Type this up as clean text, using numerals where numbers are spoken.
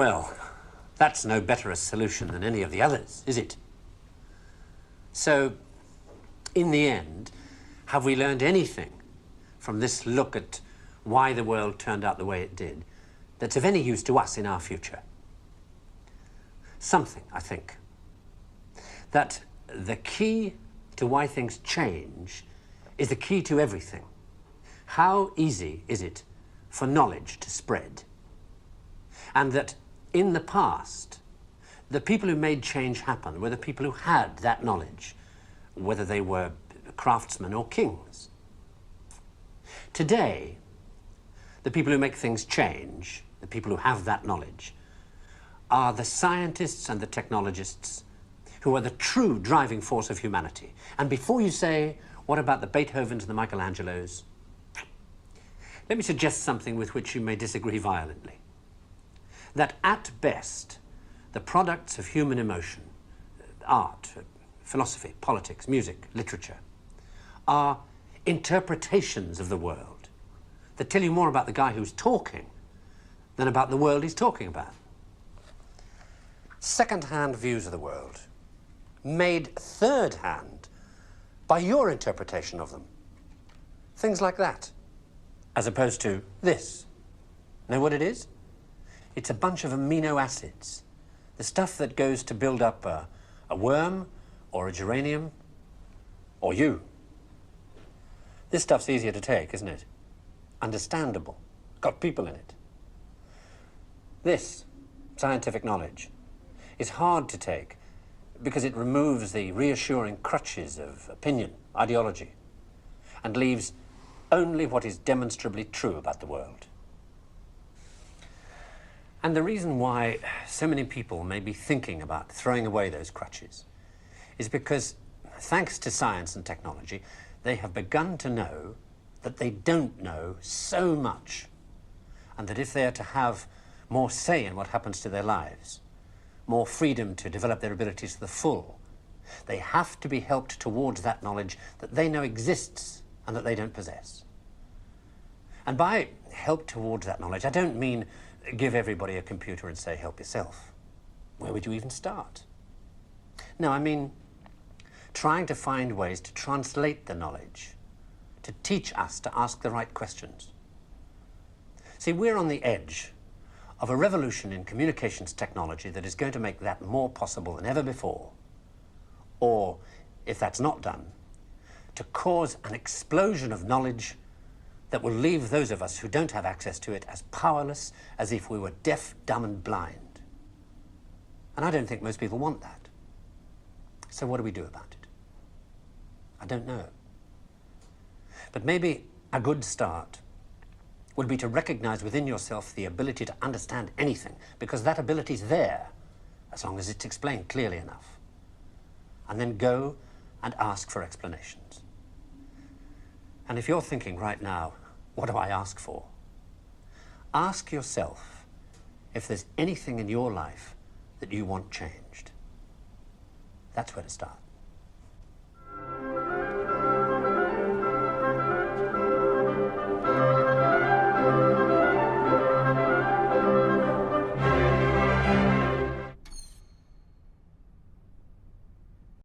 Well, that's no better a solution than any of the others, is it? So, in the end, have we learned anything from this look at why the world turned out the way it did that's of any use to us in our future? Something, I think. That the key to why things change is the key to everything. How easy is it for knowledge to spread? And that in the past, the people who made change happen were the people who had that knowledge, whether they were craftsmen or kings. Today, the people who make things change, the people who have that knowledge, are the scientists and the technologists who are the true driving force of humanity. And before you say, what about the Beethovens and the Michelangelos? Let me suggest something with which you may disagree violently. That at best, the products of human emotion, art, philosophy, politics, music, literature, are interpretations of the world that tell you more about the guy who's talking than about the world he's talking about. Second-hand views of the world, made third-hand by your interpretation of them. Things like that, as opposed to this. Know what it is? It's a bunch of amino acids, the stuff that goes to build up a worm or a geranium or you. This stuff's easier to take, isn't it? Understandable. Got people in it. This scientific knowledge is hard to take because it removes the reassuring crutches of opinion, ideology, and leaves only what is demonstrably true about the world. And the reason why so many people may be thinking about throwing away those crutches is because, thanks to science and technology, they have begun to know that they don't know so much, and that if they are to have more say in what happens to their lives, more freedom to develop their abilities to the full, they have to be helped towards that knowledge that they know exists and that they don't possess. And by help towards that knowledge, I don't mean give everybody a computer and say, help yourself. Where would you even start? No, I mean trying to find ways to translate the knowledge, to teach us to ask the right questions. See, we're on the edge of a revolution in communications technology that is going to make that more possible than ever before. Or, if that's not done, to cause an explosion of knowledge that will leave those of us who don't have access to it as powerless as if we were deaf, dumb, and blind. And I don't think most people want that. So what do we do about it? I don't know. But maybe a good start would be to recognize within yourself the ability to understand anything, because that ability is there, as long as it's explained clearly enough. And then go and ask for explanations. And if you're thinking right now, what do I ask for? Ask yourself if there's anything in your life that you want changed. That's where to start.